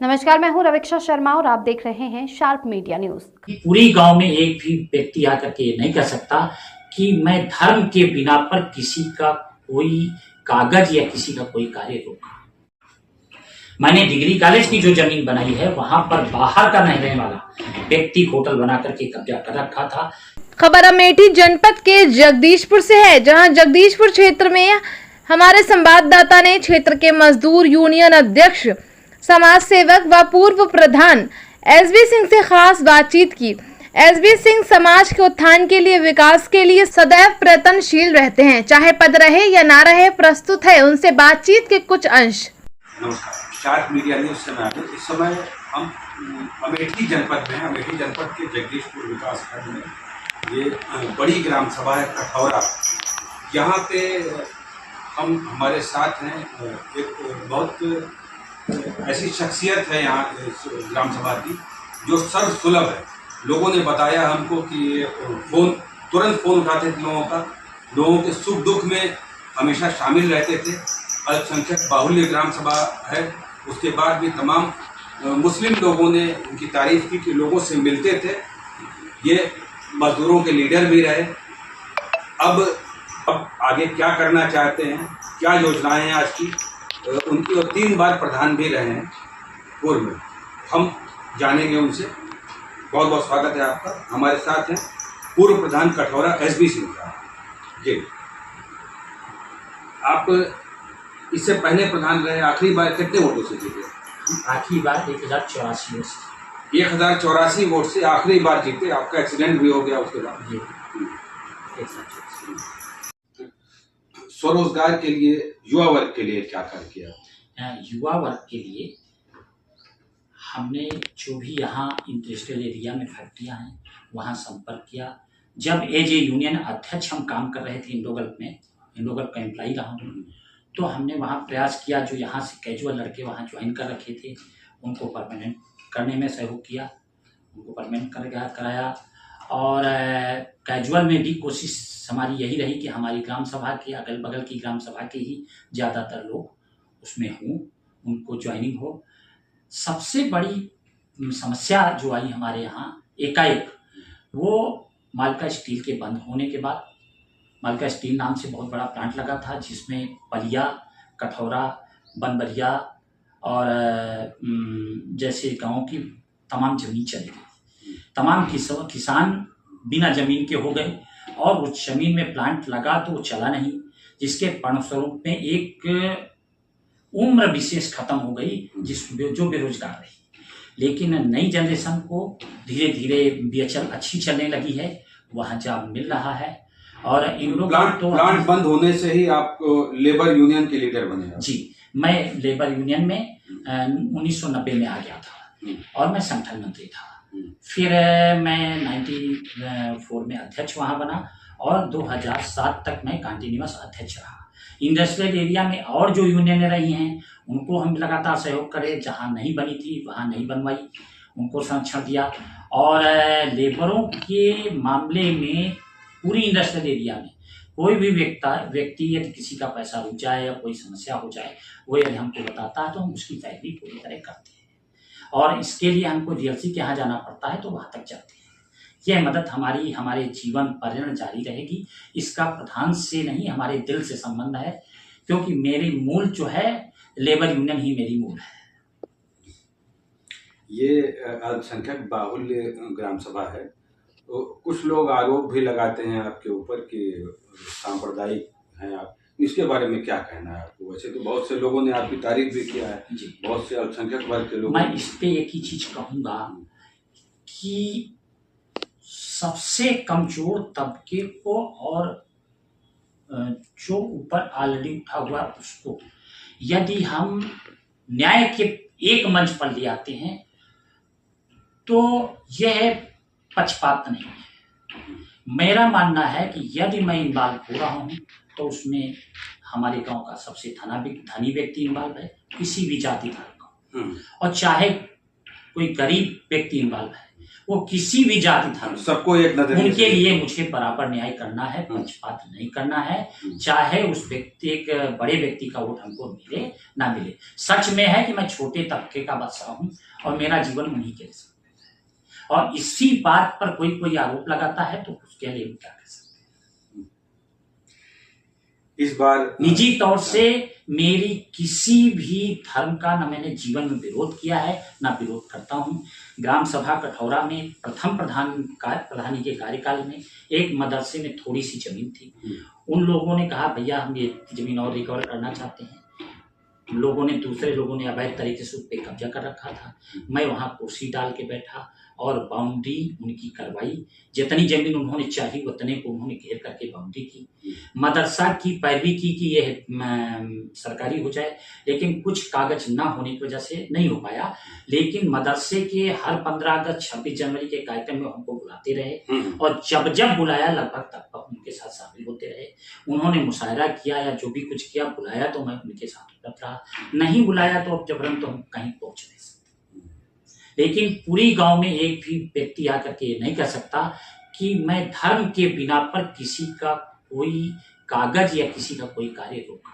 नमस्कार, मैं हूं रविक्षा शर्मा और आप देख रहे हैं शार्प मीडिया न्यूज। पूरी गांव में एक भी व्यक्ति आकर के नहीं कह सकता कि मैं धर्म के बिना पर किसी का कोई कागज या किसी का कोई कार्य रोका। मैंने डिग्री कॉलेज की जो जमीन बनाई है वहां पर बाहर का नहीं रहने वाला व्यक्ति होटल बना करके कब्जा कर रखा था। खबर अमेठी जनपद के जगदीशपुर से है, जहां जगदीशपुर क्षेत्र में हमारे संवाददाता ने क्षेत्र के मजदूर यूनियन अध्यक्ष, समाज सेवक व पूर्व प्रधान एसबी सिंह से खास बातचीत की। एसबी सिंह समाज के उत्थान के लिए, विकास के लिए सदैव प्रयत्नशील रहते हैं, चाहे पद रहे या ना रहे। प्रस्तुत है उनसे बातचीत के कुछ अंश। नमस्कार, शार्प मीडिया न्यूज से मैं इस समय हम अमेठी जनपद में, अमेठी जनपद के जगदीशपुर विकास खंड में ये बड़ी ग्राम सभा है कठौरा। यहाँ पे हम हमारे साथ हैं एक बहुत ऐसी शख्सियत है यहाँ ग्राम सभा की जो सर्वसुलभ है। लोगों ने बताया हमको कि ये तुरंत फ़ोन उठाते थे लोगों के सुख दुख में हमेशा शामिल रहते थे। अल्पसंख्यक बाहुल्य ग्राम सभा है। उसके बाद भी तमाम मुस्लिम लोगों ने उनकी तारीफ की कि लोगों से मिलते थे। ये मजदूरों के लीडर भी रहे। अब आगे क्या करना चाहते हैं, क्या योजनाएं हैं आज की, उनकी और 3 बार प्रधान भी रहे हैं पूर्व में। हम जानेंगे उनसे। बहुत बहुत स्वागत है आपका। हमारे साथ हैं पूर्व प्रधान कठौरा एसबी सिंह साहब जी। आप इससे पहले प्रधान रहे, आखिरी बार कितने वोटों से जीते? आखिरी बार 1084 वोट से। 1084 वोट से आखिरी बार जीते। आपका एक्सीडेंट भी हो गया उसके बाद। जी, स्वरोजगार के लिए, युवा वर्ग के लिए क्या कार्य किया? युवा वर्ग के लिए हमने जो भी यहाँ इंडस्ट्रियल एरिया में फैक्ट्रियाँ हैं वहाँ संपर्क किया। जब एज ए यूनियन अध्यक्ष हम काम कर रहे थे इंडोगल का एम्प्लाई रहा हूँ, तो हमने वहाँ प्रयास किया। जो यहाँ से कैजुअल लड़के वहाँ ज्वाइन कर रखे थे उनको परमानेंट करने में सहयोग किया, उनको परमानेंट कराया। और कैजुअल में भी कोशिश हमारी यही रही कि हमारी ग्राम सभा के अगल बगल की ग्राम सभा के ही ज़्यादातर लोग उसमें हों, उनको ज्वाइनिंग हो। सबसे बड़ी समस्या जो आई हमारे यहाँ एकाएक, वो मालका स्टील के बंद होने के बाद। मालका स्टील नाम से बहुत बड़ा प्लांट लगा था जिसमें पलिया, कठौरा, बनबरिया और जैसे गाँव की तमाम ज़मीन चली गई। तमाम किसान बिना ज़मीन के हो गए और उस ज़मीन में प्लांट लगा तो वो चला नहीं, जिसके परिणामस्वरूप में एक उम्र विशेष खत्म हो गई जो बेरोजगार रही। लेकिन नई जनरेशन को धीरे धीरे बीएचएल अच्छी चलने लगी है, वहाँ जॉब मिल रहा है। और इन लोग प्लांट बंद होने से ही आप लेबर यूनियन के लीडर बने? जी, मैं लेबर यूनियन में 1990 में आ गया था और मैं संगठन मंत्री था। फिर मैं 94 में अध्यक्ष वहाँ बना और 2007 तक मैं कंटिन्यूअस अध्यक्ष रहा। इंडस्ट्रियल एरिया में और जो यूनियनें रही हैं उनको हम लगातार सहयोग करें। जहाँ नहीं बनी थी वहाँ नहीं बनवाई, उनको संरक्षण दिया। और लेबरों के मामले में पूरी इंडस्ट्रियल एरिया में कोई भी व्यक्ति यदि किसी का पैसा रुक जाए या कोई समस्या हो जाए, वो यदि हमको बताता है तो हम उसकी पैरवी पूरी तरह करते हैं। और इसके लिए हमको डीएलसी के यहाँ जाना पड़ता है तो वहाँ तक जाते हैं। यह मदद हमारे जीवन पर्यंत जारी रहेगी। इसका प्रधान से नहीं, हमारे दिल से संबंध है, क्योंकि मेरी मूल जो है लेबर यूनियन ही मेरी मूल है। ये अल्पसंख्यक बाहुल्य ग्राम सभा है, तो कुछ लोग आरोप भी लगाते हैं आपके ऊपर कि सांप्रदायिक हैं आप। इसके बारे में क्या कहना है आपको? वैसे तो बहुत से लोगों ने आपकी तारीफ भी किया है, बहुत से अल्पसंख्यक वर्ग के लोग। मैं इस पे एक ही चीज कहूँगा कि सबसे कमजोर तबके को और जो ऊपर ऑलरेडी उठा हुआ उसको यदि हम न्याय के एक मंच पर ले आते हैं तो यह पक्षपात नहीं है। मेरा मानना है कि यदि मैं इन्वॉल्व हो रहा हूँ तो उसमें हमारे गांव का सबसे धनी व्यक्ति इन्वॉल्व है, किसी भी जाति धर्म का, और चाहे कोई गरीब व्यक्ति इन्वॉल्व है, वो किसी भी जाति धर्म, सबको एक नजरिए उनके लिए मुझे बराबर न्याय करना है, पक्षपात नहीं करना है, चाहे उस व्यक्ति, एक बड़े व्यक्ति का वोट हमको मिले ना मिले। सच में है कि मैं छोटे तबके का बादशाह हूँ और मेरा जीवन उन्हीं के लिए, और इसी बात पर कोई आरोप लगाता है तो उसके लिए क्या कर सकते हैं। इस बार निजी तौर से मेरी किसी भी धर्म का न मैंने जीवन में विरोध किया है, ना विरोध करता हूँ। ग्राम सभा कठौरा में प्रथम प्रधानी के कार्यकाल में एक मदरसे में थोड़ी सी जमीन थी। उन लोगों ने कहा भैया हम ये जमीन और रिकवर करना चाहते हैं। दूसरे लोगों ने अवैध तरीके से उस पर कब्जा कर रखा था। मैं वहाँ कुर्सी डाल के बैठा और बाउंड्री उनकी करवाई। जितनी जमीन उन्होंने चाही उतने को उन्होंने घेर करके बाउंड्री की। मदरसा की पैरवी की कि यह सरकारी हो जाए, लेकिन कुछ कागज ना होने की वजह से नहीं हो पाया। लेकिन मदरसे के हर 15 अगस्त 26 जनवरी के कार्यक्रम में हमको बुलाते रहे और जब बुलाया लगभग तब उनके साथ शामिल होते रहे। उन्होंने मुशायरा किया या जो भी कुछ किया, बुलाया तो मैं उनके साथ उपलब्ध रहा, नहीं बुलाया तो अब जबरन तो हम कहीं पहुंच नहीं सकते। लेकिन पूरी गांव में एक भी व्यक्ति आकर के ये नहीं कह सकता कि मैं धर्म के बिना पर किसी का कोई कागज या किसी का कोई कार्य रोका।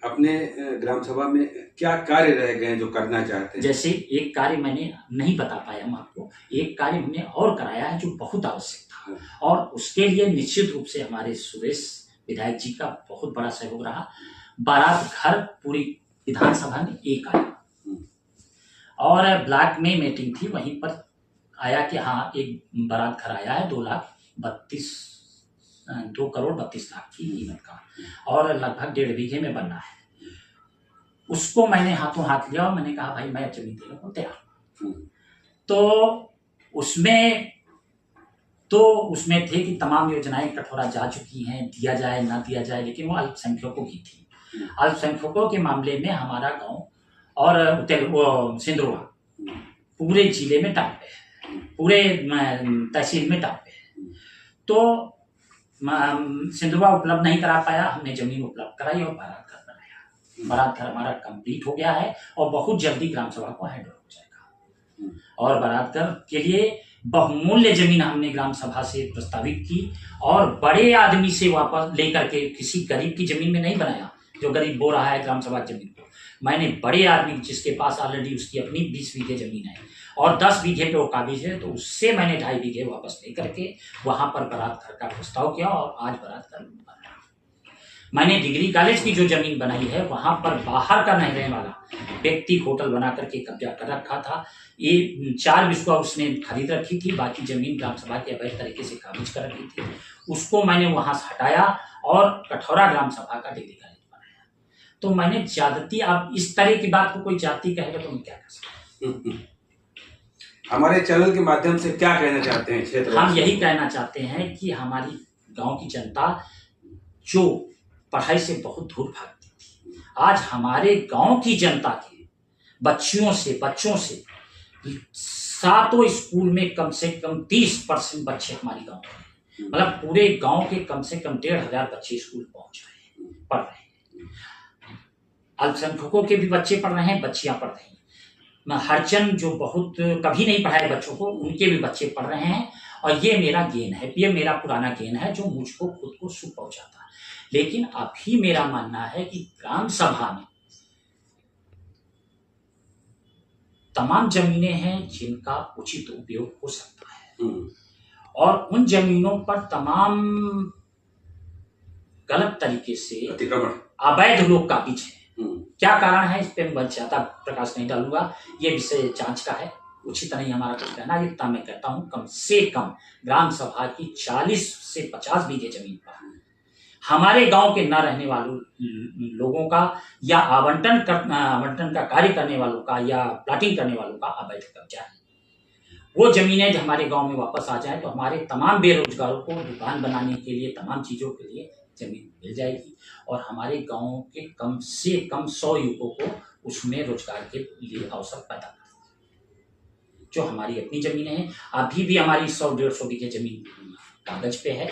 अपने ग्राम सभा में क्या कार्य रह गए जो करना चाहते हैं? जैसे एक कार्य मैंने नहीं बता पाया हम आपको, एक कार्य हमने और कराया है जो बहुत आवश्यक था, और उसके लिए निश्चित रूप से हमारे सुरेश विधायक जी का बहुत बड़ा सहयोग रहा। बारात घर पूरी विधानसभा में एक आया और ब्लॉक में मीटिंग थी, वहीं पर आया कि हाँ एक बारात घर आया है 2 करोड़ 32 लाख की कीमत का, और लगभग 1.5 बीघे में बनना है। उसको मैंने हाथों हाथ लिया और मैंने कहा भाई मैं जमीन देने को तैयार हूं। तो उसमें थे कि तमाम योजनाएं कठौरा जा चुकी हैं, दिया जाए ना दिया जाए, लेकिन वो अल्पसंख्यकों की थी। अल्पसंख्यकों के मामले में हमारा गांव और सिंधुआ पूरे जिले में टॉप पे है, पूरे तहसील में टॉप पे है। तो सिंधुआ उपलब्ध नहीं करा पाया, हमने जमीन उपलब्ध कराई और बारात घर बनाया। बारात घर हमारा कंप्लीट हो गया है और बहुत जल्दी ग्राम सभा को हैंड ओवर हो जाएगा। और बारात घर के लिए बहुमूल्य जमीन हमने ग्राम सभा से प्रस्तावित की और बड़े आदमी से वापस लेकर के, किसी गरीब की जमीन में नहीं बनाया जो गरीब बो रहा है ग्राम सभा जमीन को। मैंने बड़े आदमी जिसके पास ऑलरेडी उसकी अपनी 20 बीघे जमीन है और 10 बीघे पे वो काबिज है, तो उससे मैंने 2.5 बीघे वापस लेकर के वहां पर बारात घर का प्रस्ताव किया और आज बारात घर बन रहा है। मैंने डिग्री कॉलेज की जो जमीन बनाई है वहां पर बाहर का नहीं रहने वाला व्यक्ति होटल बना करके कब्जा कर रखा था। ये 4 बिस्वा उसने खरीद रखी थी, बाकी जमीन ग्राम सभा के अवैध तरीके से काबिज कर रखी थी। उसको मैंने वहां से हटाया और कठौरा ग्राम सभा का डिग्री कॉलेज बनाया। तो मैंने ज्यादती, अब इस तरह की बात को कोई जाति कहेगा तो हम क्या कर सकते। हमारे चैनल के माध्यम से क्या कहना चाहते हैं क्षेत्र? हम यही कहना चाहते हैं कि हमारी गांव की जनता जो पढ़ाई से बहुत दूर भागती थी, आज हमारे गांव की जनता के बच्चों से 7 स्कूल में कम से कम 30% बच्चे हमारे गांव में, मतलब पूरे गांव के कम से कम 1,500 बच्चे स्कूल पहुंच रहे हैं, पढ़ रहे हैं। अल्पसंख्यकों के भी बच्चे पढ़ रहे हैं, बच्चियां पढ़ रही हैं। हरचंद जो बहुत कभी नहीं पढ़ाए बच्चों को, उनके भी बच्चे पढ़ रहे हैं। और ये मेरा गेन है, ये मेरा पुराना गेन है जो मुझको खुद को सुख पहुंचाता है। लेकिन अभी मेरा मानना है कि ग्राम सभा में तमाम जमीनें हैं जिनका उचित उपयोग हो सकता है और उन जमीनों पर तमाम गलत तरीके से अवैध लोग काबिज हैं। क्या कारण है इस पे मैं ज्यादा प्रकाश नहीं डालूंगा, ये विषय जांच का है, उचित नहीं हमारा कुछ कहना। इतना मैं कहता हूं कम से कम ग्राम सभा की 40 से 50 बीघे जमीन पर हमारे गांव के न रहने वालों लोगों का या आवंटन का कार्य करने वालों का या प्लाटिंग करने वालों का अवैध कब्जा है। वो जमीनें हमारे गांव में वापस आ जाए तो हमारे तमाम बेरोजगारों को दुकान बनाने के लिए, तमाम चीजों के लिए जमीन मिल जाएगी और हमारे गांव के कम से कम 100 युवकों को उसमें रोजगार के लिए अवसर पैदा कर, जो हमारी अपनी जमीनें हैं। अभी भी हमारी 100-150 बीघे जमीन कागज पे है,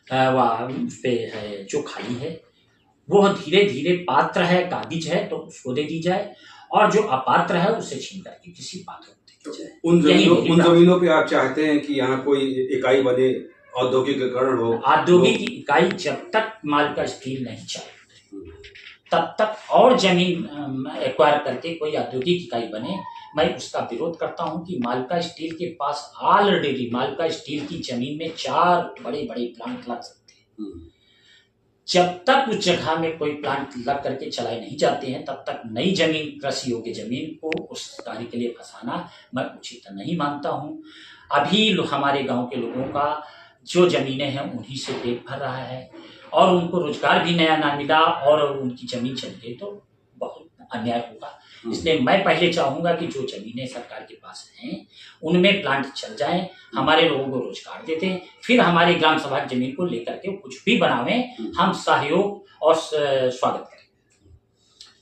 उस पे है जो खाली है, वो धीरे धीरे पात्र है, काबिज है, तो उसको दे दी जाए। और जो अपात्र है उसे छीन करके किसी पात्र को दिया जाए। उन जमीनों पे आप चाहते हैं कि यहाँ कोई इकाई बने, औद्योगिकीकरण हो? औद्योगिक इकाई जब तक मालका स्टील नहीं चाहे तब तक और जमीन एक्वायर करके कोई औद्योगिक इकाई बने, मैं उसका विरोध करता हूं कि मालका स्टील के पास ऑलरेडी मालका स्टील की जमीन में 4 बड़े बड़े प्लांट लग सकते हैं। जब तक उस जगह में कोई प्लांट लग करके चलाए नहीं जाते हैं तब तक नई जमीन, कृषि योग्य जमीन को उस कार्य के लिए फंसाना मैं उचित नहीं मानता हूं। अभी हमारे गांव के लोगों का जो जमीनें हैं उन्हीं से पेट भर रहा है और उनको रोजगार भी नया ना मिला और उनकी जमीन चली गई तो बहुत अन्याय होगा। इसलिए मैं पहले चाहूंगा कि जो जमीनें सरकार के पास हैं उनमें प्लांट चल जाएं, हमारे लोगों को रोजगार देते हैं, फिर हमारे ग्राम सभा की जमीन को लेकर के कुछ भी बनावें, हम सहयोग और स्वागत करें।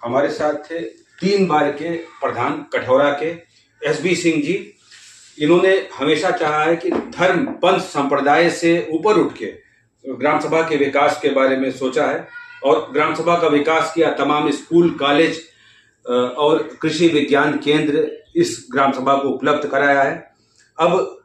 हमारे साथ थे 3 बार के प्रधान कठौरा के SB सिंह जी। इन्होंने हमेशा चाहा है कि धर्म, पंथ, संप्रदाय से ऊपर उठ के ग्राम सभा के विकास के बारे में सोचा है और ग्राम सभा का विकास किया। तमाम स्कूल, कॉलेज और कृषि विज्ञान केंद्र इस ग्राम सभा को उपलब्ध कराया है। अब